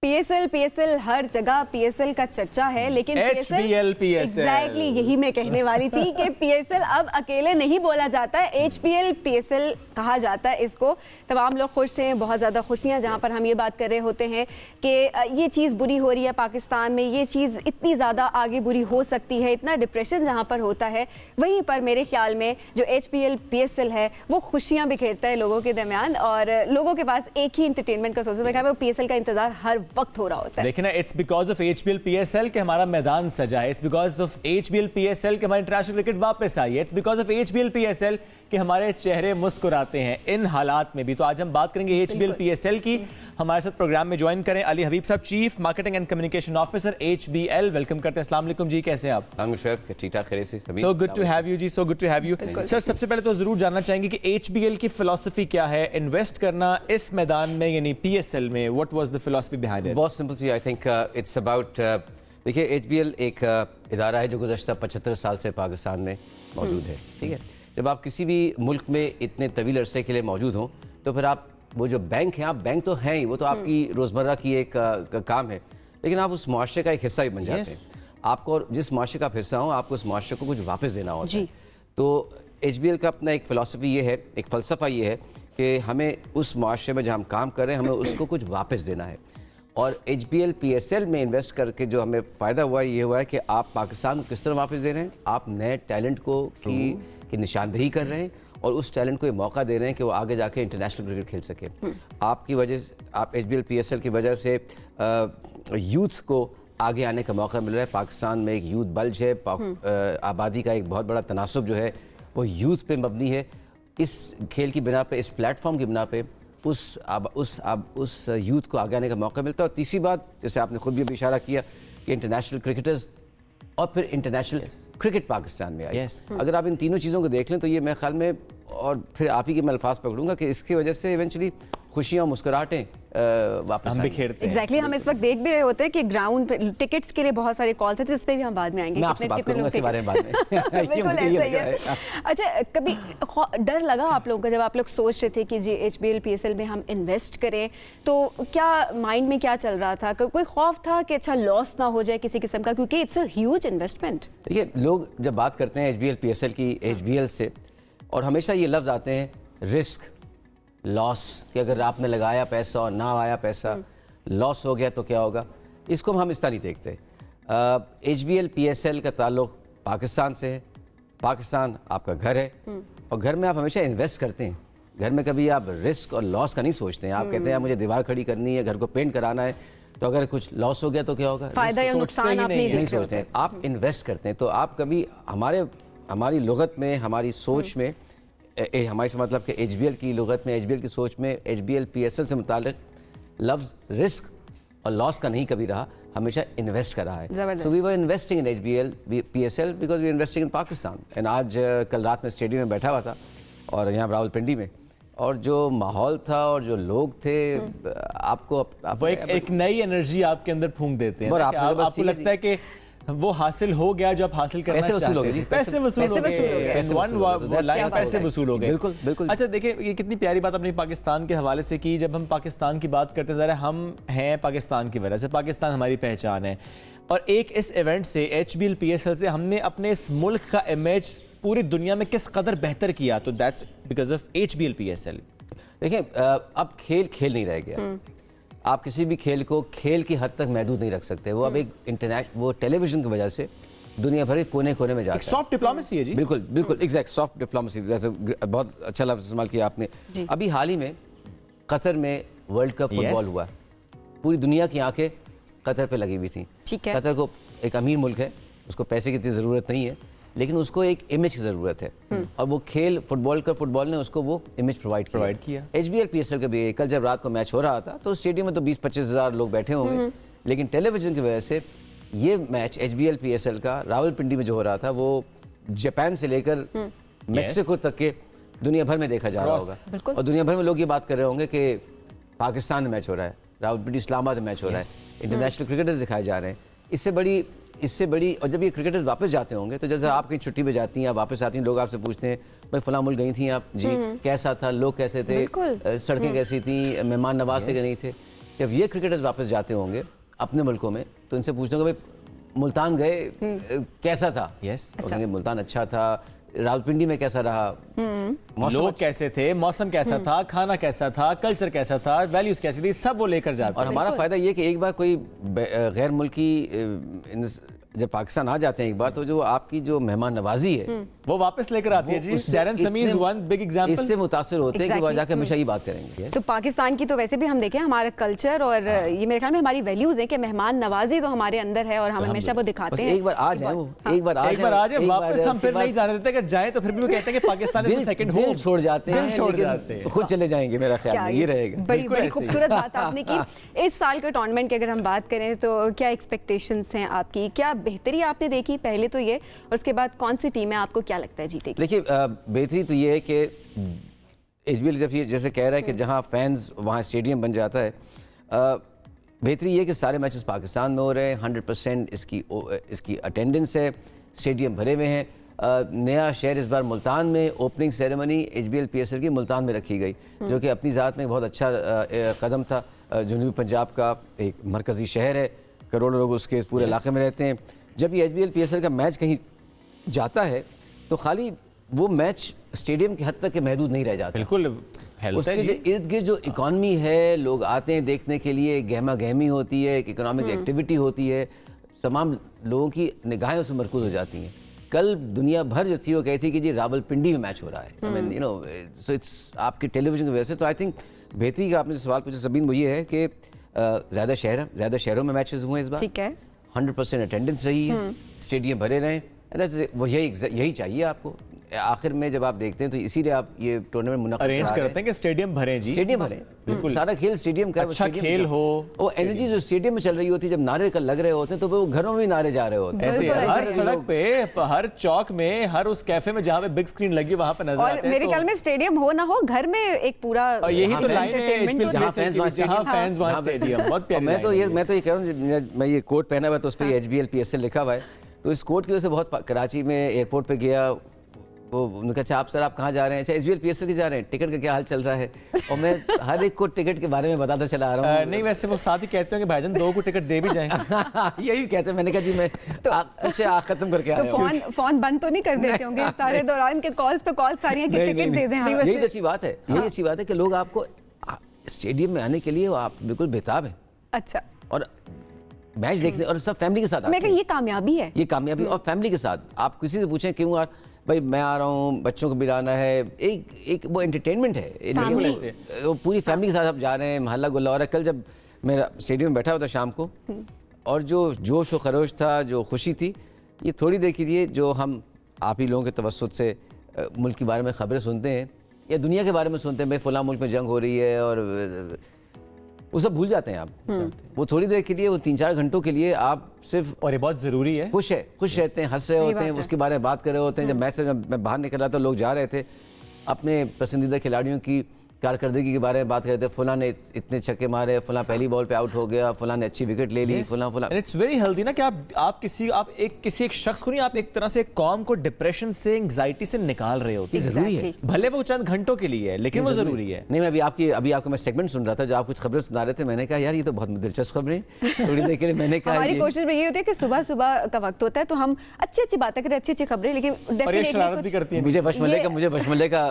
PSL हर जगह PSL का चर्चा है, लेकिन HBL PSL एग्जैक्टली यही मैं कहने वाली थी कि PSL अब अकेले नहीं बोला जाता है, HBL PSL कहा जाता है इसको। तमाम लोग खुश थे, बहुत ज़्यादा खुशियाँ, जहाँ पर हम ये बात कर रहे होते हैं कि ये चीज़ बुरी हो रही है पाकिस्तान में, ये चीज़ इतनी ज़्यादा आगे बुरी हो सकती है, इतना डिप्रेशन जहाँ पर होता है, वहीं पर मेरे ख्याल में जो HBL PSL है वो खुशियाँ बिखेरता है लोगों के दरमियान, और लोगों के पास एक ही इंटरटेनमेंट का सोर्स है। वो PSL का इंतजार हर वक्त हो रहा होता है। देखिए ना, it's because of HBL PSL के हमारा मैदान सजा है, it's because of HBL PSL के हमारी इंटरनेशनल क्रिकेट वापस आई है, it's because of HBL PSL कि हमारे चेहरे मुस्कुराते हैं इन हालात में भी। तो आज हम बात करेंगे HBL PSL की। हमारे साथ प्रोग्राम में ज्वाइन करें अली हबीब साहब, chief marketing and communication officer HBL। Welcome करते हैं। अस्सलाम वालेकुम जी, कैसे हैं आप? So good to have you जी, so good to have you sir. सबसे पहले तो जरूर जानना चाहेंगे कि HBL की फिलॉसफी क्या है, इन्वेस्ट करना इस मैदान में यानी PSL में, what was the philosophy behind it? बहुत सिंपल सी, आई थिंक इट्स अबाउट, देखिए HBL एक इदारा है जो गुज़श्ता 75 साल से पाकिस्तान में मौजूद है, ठीक है। जब आप किसी भी मुल्क में इतने तवील अरसे के लिए मौजूद हों तो फिर आप वो जो बैंक हैं, आप बैंक तो हैं ही, वो तो आपकी रोज़मर्रा की एक काम है, लेकिन आप उस मुआशरे का एक हिस्सा ही बन जाते हैं। आपको, और जिस मुआशरे का आप हिस्सा हो, आपको उस मुआशरे को कुछ वापस देना होता है। तो HBL का अपना एक फ़िलासफ़ी ये है, एक फ़लसफ़ा ये है कि हमें उस मुआशरे में जहाँ हम काम कर रहे हैं, हमें उसको कुछ वापस देना है। और HBL PSL में इन्वेस्ट करके जो हमें फ़ायदा हुआ है, ये हुआ है कि आप पाकिस्तान को किस तरह वापस दे रहे हैं, आप नए टैलेंट को की निशानदेही कर रहे हैं और उस टैलेंट को ये मौका दे रहे हैं कि वो आगे जाके इंटरनेशनल क्रिकेट खेल सके। आपकी वजह से, आप HBL PSL की वजह से यूथ को आगे आने का मौका मिल रहा है। पाकिस्तान में एक यूथ बल्ज है, आबादी का एक बहुत बड़ा तनासुब जो है वो यूथ पे मबनी है। इस खेल की बिना पे, इस प्लेटफॉर्म की बिना पे उस यूथ को आगे आने का मौका मिलता है। और तीसरी बात, जैसे आपने खुद भी अभी इशारा किया कि इंटरनेशनल क्रिकेटर्स और फिर इंटरनेशनल क्रिकेट पाकिस्तान में आई। अगर आप इन तीनों चीज़ों को देख लें तो ये मेरे ख्याल में, और फिर आप ही के मैं अल्फाज पकड़ूंगा कि इसकी वजह से इवेंचुअली खुशियाँ और मुस्कुराहटें वापस हम बिखेरते हैं। एग्जैक्टली, हम इस वक्त देख भी रहे होते हैं कि ग्राउंड पे टिकट्स के लिए बहुत सारे कॉल्स हैं, इस पे भी हम बाद में आएंगे। मैं आपसे बात करूंगा इसके बारे में बाद में। बिल्कुल ऐसा ही है। अच्छा, कभी डर लगा आप लोगों को जब आप लोग सोच रहे थे कि जी HBL PSL में हम इन्वेस्ट करें, तो क्या माइंड में क्या चल रहा था? कोई खौफ था कि अच्छा लॉस ना हो जाए किसी किस्म का, क्योंकि इट्स अ ह्यूज इन्वेस्टमेंट? देखिए, लोग जब बात करते हैं HBL PSL की, HBL से, और हमेशा ये लफ्ज़ आते हैं रिस्क, लॉस, कि अगर आपने लगाया पैसा और ना आया पैसा, लॉस हो गया तो क्या होगा। इसको हम इस तरह नहीं देखते। HBL PSL का ताल्लुक पाकिस्तान से है, पाकिस्तान आपका घर है, और घर में आप हमेशा इन्वेस्ट करते हैं। घर में कभी आप रिस्क और लॉस का नहीं सोचते हैं। आप कहते हैं मुझे दीवार खड़ी करनी है, घर को पेंट कराना है, तो अगर कुछ लॉस हो गया तो क्या होगा, फायदा या नुकसान आप नहीं सोचते हैं, आप इन्वेस्ट करते हैं। तो आप कभी हमारी लुगत में, हमारी सोच में, हमारे से मतलब कि HBL की लुगत में, HBL की सोच में HBL PSL से मुतालिक लफ्ज़ रिस्क और लॉस का नहीं कभी रहा, हमेशा इन्वेस्ट कर रहा है। So we were investing in HBL PSL because we investing in Pakistan. And आज कल रात में स्टेडियम में बैठा हुआ था और यहाँ रावलपिंडी में, और जो माहौल था और जो लोग थे, आपको वो एक नई एनर्जी आपके अंदर फूंक देते हैं। और आपको लगता है कि वो हासिल हो गया जो आप हासिल करना चाहते हैं। पैसे वसूल हो गए, पैसे वसूल हो गए। बिल्कुल बिल्कुल। अच्छा, देखिए, ये कितनी प्यारी बात अपनी पाकिस्तान के हवाले से की। जब हम पाकिस्तान की बात करते हैं, हम हैं पाकिस्तान की वजह से, पाकिस्तान हमारी पहचान है, और एक इस इवेंट से, HBL PSL से, हमने अपने इस मुल्क का इमेज पूरी दुनिया में किस कदर बेहतर किया, तो that's because of HBL PSL। देखिए, अब खेल नहीं रह गया। आप किसी भी खेल को खेल की हद तक महदूद नहीं रख सकते। वो अब एक इंटरनेशनल, वो टेलीविजन की वजह से दुनिया भर के कोने कोने में जाता है। सॉफ्ट डिप्लोमेसी है जी। बिल्कुल बिल्कुल, एग्जैक्ट सॉफ्ट डिप्लोमेसी, जैसे बहुत अच्छा लफ्ज़ इस्तेमाल किया आपने। अभी हाल ही में कतर में वर्ल्ड कप फुटबॉल हुआ। पूरी दुनिया की आंखें कतर पे लगी हुई थी। कतर को एक अमीर मुल्क है, उसको पैसे की इतनी ज़रूरत नहीं है, लेकिन उसको एक इमेज की ज़रूरत है, और वो खेल फुटबॉल ने उसको वो इमेज प्रोवाइड किया। HBL PSL का भी कल जब रात को मैच हो रहा था तो स्टेडियम में तो 20-25 हज़ार लोग बैठे होंगे, लेकिन टेलीविज़न की वजह से ये मैच HBL PSL का रावलपिंडी में जो हो रहा था, वो जापान से लेकर मेक्सिको तक के दुनिया भर में देखा जा रहा होगा, और दुनिया भर में लोग ये बात कर रहे होंगे कि पाकिस्तान में मैच हो रहा है, रावलपिंडी इस्लामाबाद में मैच हो रहा है, इंटरनेशनल क्रिकेटर्स दिखाए जा रहे हैं। इससे बड़ी, और जब ये क्रिकेटर्स वापस जाते होंगे तो जैसे आप कहीं छुट्टी पे जाती हैं, आप वापस आती हैं, लोग आपसे पूछते हैं भाई फलां मुल्क गई थी आप जी, कैसा था, लोग कैसे थे, सड़कें कैसी थी, मेहमान नवाज से नहीं थे। جب یہ کرکٹرز واپس جاتے ہوں گے اپنے ملکوں میں تو ان سے پوچھنا کہ بھائی ملتان گئے کیسا تھا؟ ملتان اچھا تھا، راولپنڈی میں کیسا رہا، لوگ کیسے تھے، موسم کیسا تھا، کھانا کیسا تھا، کلچر کیسا تھا، ویلیوز کیسی تھی، سب وہ لے کر جاتے ہیں۔ اور ہمارا فائدہ یہ کہ ایک بار کوئی غیر ملکی جب پاکستان آ جاتے ہیں ایک بار تو جو آپ کی جو مہمان نوازی ہے وہ واپس لے کر آتی ہے جی۔ ڈیرن سمیز ون بگ ایگزامپل، اس سے متاثر ہوتے ہیں کہ وہ جا کے ہمیشہ یہ بات کریں گے۔ تو پاکستان کی تو ویسے بھی ہم دیکھیں ہمارا کلچر اور یہ میرے خیال میں ہماری ویلیوز ہیں کہ مہمان نوازی تو ہمارے اندر ہے اور ہم ہمیشہ وہ دکھاتے ہیں۔ ایک بار آ جائیں وہ، ایک بار آ جائیں واپس ہم پھر نہیں جانے دیتے، کہ جائیں تو پھر بھی وہ کہتے ہیں کہ پاکستان ہے سیکنڈ ہوم، دل چھوڑ جاتے ہیں، خود چلے جائیں گے، میرا خیال ہے یہ رہے گا۔ بڑی خوبصورت بات آپ نے کی۔ اس سال کے ٹورنامنٹ کی اگر ہم بات کریں تو کیا ایکسپیکٹیشنز ہیں آپ کی، کیا بہتری آپ نے دیکھی پہلے تو یہ، اور اس کے بعد کون سی ٹیم ہے آپ کو کیا لگتا ہے جیتے گی؟ دیکھیے بہتری تو یہ ہے کہ ایچ بی ایل جب یہ جیسے کہہ رہا ہے کہ جہاں فینز وہاں اسٹیڈیم بن جاتا ہے، بہتری یہ کہ سارے میچز پاکستان میں ہو رہے ہیں، 100% اس کی اٹینڈنس ہے، اسٹیڈیم بھرے ہوئے ہیں۔ نیا شہر اس بار ملتان میں opening ceremony H B L P S L کی ملتان میں رکھی گئی، جو کہ اپنی ذات میں بہت اچھا قدم تھا۔ جنوبی پنجاب کا ایک مرکزی شہر ہے، کروڑوں لوگ اس کے پورے علاقے میں رہتے ہیں۔ جب یہ H B L P S L کا میچ کہیں جاتا ہے تو خالی وہ میچ اسٹیڈیم کی حد تک کہ محدود نہیں رہ جاتا، بالکل اس کے جو ارد گرد جو اکانومی ہے، لوگ آتے ہیں دیکھنے کے لیے، گہما گہمی ہوتی ہے، ایک اکنامک ایکٹیویٹی ہوتی ہے، تمام لوگوں کی نگاہیں اس میں مرکوز ہو جاتی ہیں۔ کل دنیا بھر جو تھی وہ کہتی کہ جی راولپنڈی میں میچ ہو رہا ہے، سو اٹس آپ کی ٹیلی ویژن کی وجہ سے۔ تو آئی تھنک بہتری کا آپ نے سوال پوچھا سبین، وہ یہ ہے کہ زیادہ شہروں میں میچز ہوئے اس بار، ٹھیک ہے، 100% اٹینڈنس رہی ہے، اسٹیڈیم بھرے رہیں، وہ یہی چاہیے آپ کو۔ آخر میں جب آپ دیکھتے ہیں تو اسی لیے آپ یہ ٹورنامنٹ منعقد ارینج کرتے ہیں کہ اسٹیڈیم بھریں جی، اسٹیڈیم بھریں، بالکل سارا کھیل اسٹیڈیم کا، اچھا کھیل ہو، وہ انرجی جو اسٹیڈیم میں چل رہی ہوتی ہے، جب نعرے لگ رہے ہوتے ہیں تو وہ گھروں میں بھی نعرے جا رہے ہوتے ہیں۔ ایسے ہر سڑک پہ، ہر چوک میں، ہر اس کیفے میں جہاں پہ بگ اسکرین لگی وہاں پہ نظر آتے ہیں۔ اور میرے خیال میں اسٹیڈیم ہو نہ ہو گھر میں ایک پورا یہی تو لائن ہے، جہاں فینز وہاں اسٹیڈیم، بہت پیاری لائن ہے۔ میں تو یہ کہہ رہا ہوں، میں یہ کوٹ پہنا ہوا تو اس پہ H B L P S L لکھا ہوا ہے، تو اس کوٹ کی وجہ سے بہت کراچی میں ایئرپورٹ پہ گیا، وہ نے کہا اچھا آپ سر آپ کہاں جا رہے ہیں؟ اچھا H B L P S L کی جا رہے ہیں، ٹکٹ کا کیا حال چل رہا ہے؟ اور میں ہر ایک کو ٹکٹ کے بارے میں بتاتا چلا آ رہا ہوں۔ نہیں ویسے وہ ساتھ ہی کہتے ہیں کہ بھائی جان 2 کو ٹکٹ دے بھی جائیں، یہی کہتے ہیں۔ میں نے کہا جی میں کچھ ختم کر کے آیا ہوں۔ تو فون بند تو نہیں کر دیتے ہوں گے سارے دوران کے کالز پہ کال ساری ہیں کہ ٹکٹ دے دیں؟ یہی اچھی بات ہے، یہی اچھی بات ہے کہ لوگ آپ کو اسٹیڈیم میں آنے کے لیے آپ بالکل بےتاب ہیں، اچھا، اور میچ دیکھنے، اور سب فیملی کے ساتھ آتے ہیں۔ یہ کامیابی ہے، یہ کامیابی، اور فیملی کے ساتھ آپ کسی سے پوچھیں کیوں یار بھائی میں آ رہا ہوں، بچوں کو بھی لانا ہے، ایک وہ انٹرٹینمنٹ ہے، پوری فیملی کے ساتھ آپ جا رہے ہیں، محلہ گلا ہو رہا ہے۔ کل جب میں اسٹیڈیم میں بیٹھا ہوا تھا شام کو، اور جو جوش و خروش تھا، جو خوشی تھی، یہ تھوڑی دیر کے لیے جو ہم آپ ہی لوگوں کے توسط سے ملک کے بارے میں خبریں سنتے ہیں یا دنیا کے بارے میں سنتے ہیں، بھائی فلاں ملک میں جنگ ہو رہی ہے، اور وہ سب بھول جاتے ہیں آپ۔ وہ تھوڑی دیر کے لیے، وہ 3-4 گھنٹوں کے لیے آپ صرف، اور یہ بہت ضروری ہے، خوش رہتے ہیں، ہنس رہے ہوتے ہیں، اس کے بارے میں بات کر رہے ہوتے ہیں۔ جب میچ سے میں باہر نکل رہا تھا، لوگ جا رہے تھے، اپنے پسندیدہ کھلاڑیوں کی کارکردگی کے بارے میں بات کرتے ہیں، فلاں نے اتنے چھکے مارے، فلاں پہلی بال پہ آؤٹ ہو گیا، فلاں نے اچھی وکٹ لے لی، فلاں اٹس ویری ہیلدی نا کہ آپ کسی ایک شخص کو نہیں، آپ ایک طرح سے ایک قوم کو ڈپریشن سے، انگزائٹی سے نکال رہے ہوتے ہیں۔ ضروری ہے، بھلے وہ چند گھنٹوں کے لیے ہے لیکن وہ ضروری ہے۔ نہیں، میں ابھی آپ کو میں سیگمنٹ سن رہا تھا جو آپ کچھ خبریں سنا رہے تھے، میں نے کہا یار یہ تو بہت دلچسپ خبریں، تھوڑی دیر کے لیے میں نے کہا ہماری کوشش میں یہ ہوتی ہے کہ صبح کا وقت ہوتا ہے تو ہم اچھی باتیں کریں، اچھی خبریں، لیکن ڈیفینیٹلی مجھے بشملے کا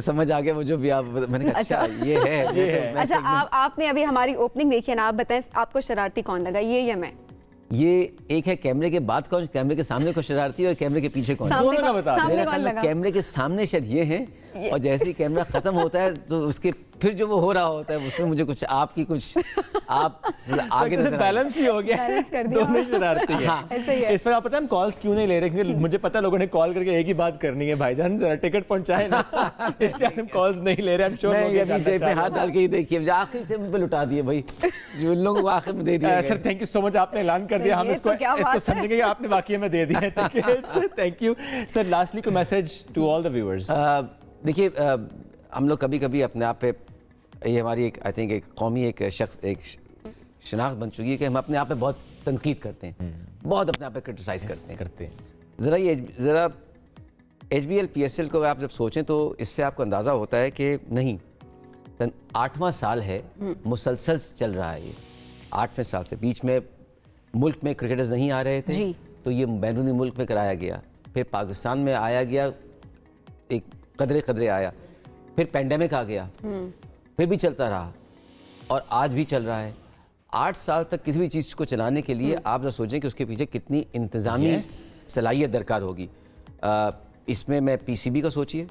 سمجھ آ گیا، وہ جو بھی آپ، میں نے کہا اچھا یہ ہے۔ اچھا آپ نے ابھی ہماری اوپننگ دیکھی ہے نا، آپ بتائیں آپ کو شرارتی کون لگا، یہ یا میں؟ یہ ایک ہے کیمرے کے بعد کون، کیمرے کے سامنے کو شرارتی اور کیمرے کے پیچھے کون؟ کیمرے کے سامنے شاید یہ ہیں، اور جیسے ہی کیمرہ ختم ہوتا ہے تو اس کے پھر جو وہ ہو رہا ہوتا ہے اس میں مجھے کچھ آپ کی کچھ آپ آگے بیلنس ہی ہو گیا، دونوں شرارتی ہیں۔ اس پر آپ پتہ ہے ہم کالز کیوں نہیں لے رہے، کیونکہ مجھے پتہ لوگوں نے کال کر کے ایک ہی بات کرنی ہے، بھائی جان ذرا ٹکٹ پہنچائے نا، اس لیے ہم کالز نہیں لے رہے۔ ہم شور جیب میں ہاتھ ڈال کے ہی دیکھیے، آخری تھے مجھ پہ لٹا دیے بھائی، جو ان لوگوں کو آخر میں دے دیا۔ سر تھینک یو سو مچ، آپ نے اعلان کر دیا، ہم اس کو سمجھیں گے کہ آپ نے واقعی میں دے دیا ticket. Thank you sir, lastly کوئی message to all the viewers? دیکھیے ہم لوگ کبھی کبھی اپنے آپ پہ، یہ ہماری ایک آئی تھنک ایک قومی ایک شناخت بن چکی ہے کہ ہم اپنے آپ پہ بہت تنقید کرتے ہیں، بہت اپنے آپ پہ کرٹیسائز کرتے ہیں۔ ذرا H B L P S L کو آپ جب سوچیں تو اس سے آپ کو اندازہ ہوتا ہے کہ نہیں، 8वां साल है मुसलसल चल रहा है ये 8वें साल से। बीच में मुल्क में क्रिकेटर्स नहीं आ रहे थे जी। तो ये बैरूनी मुल्क में कराया गया, फिर पाकिस्तान में आया गया, एक कदरे कदरे आया, फिर पेंडेमिक आ गया, फिर भी चलता रहा और आज भी चल रहा है। 8 साल तक किसी भी चीज़ को चलाने के लिए आप जो सोचें कि उसके पीछे कितनी इंतज़ामी सलाहियत दरकार होगी। इसमें मैं पीसीबी का सोचिए,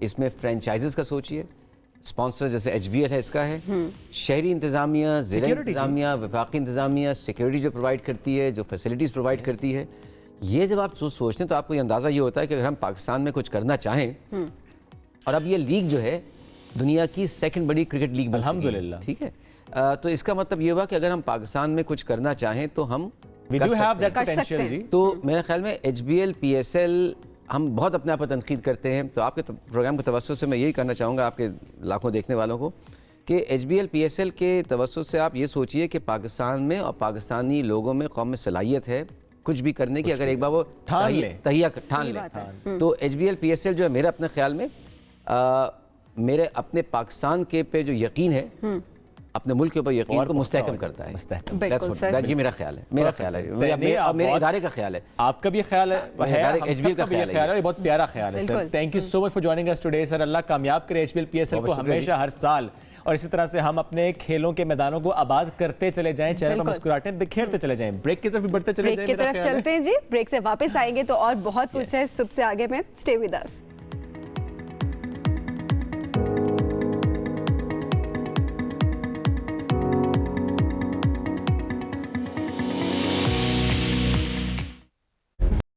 इसमें फ्रेंचाइजेस का सोचिए, स्पॉन्सर जैसे एचबीएल है इसका है, शहरी इंतज़ामिया, ज़िला इंतज़ामिया, वफाकी इंतज़ामिया, सिक्योरिटी जो प्रोवाइड करती है, जो फैसिलिटीज़ प्रोवाइड करती है, ये जब आप सोचते हैं तो आपको ये अंदाज़ा ये होता है कि अगर हम पाकिस्तान में कुछ करना चाहें, और अब ये लीग जो है दुनिया की 2nd बड़ी क्रिकेट लीग अल्हम्दुलिल्लाह, ठीक है, तो इसका मतलब ये हुआ कि अगर हम पाकिस्तान में कुछ करना चाहें तो हम We कर do have सकते that कर सकते potential हैं। जी। तो मेरे ख्याल में एचबीएल पीएसएल हम बहुत अपने आप पर तनकीद करते हैं, तो आपके प्रोग्राम के तवज्जुह से मैं यही करना चाहूँगा आपके लाखों देखने वालों को कि एचबीएल पीएसएल के तवज्जुह से आप ये सोचिए कि पाकिस्तान में और पाकिस्तानी लोगों में कौम में सलाहियत है कुछ भी करने की, अगर एक बार वो ठान ले तो एचबीएल पीएसएल जो है मेरे अपने ख्याल में मेरे अपने पाकिस्तान के पे जो यकीन है, अपने मुल्क के ऊपर यकीन को मुस्तहकम करता है। बिल्कुल सर। ये मेरा ख्याल है, मेरा ख्याल है, मेरे इदारे का ख्याल है। आपका भी ख्याल है, एचबीएल का ख्याल है, बहुत प्यारा ख्याल है sir. Thank you so much for joining us today sir. अल्लाह कामयाब करे एचबीएल पीएसएल को हमेशा, हर साल, और इसी तरह से हम अपने खेलों के मैदानों को आबाद करते चले जाएं, चेहरे पर मुस्कुराहटें बिखेरते चले जाएं। ब्रेक की तरफ भी बढ़ते चले जाएं। ब्रेक की तरफ चलते हैं जी, ब्रेक से वापस आएंगे तो और बहुत कुछ है सुबह से आगे में। Stay with us.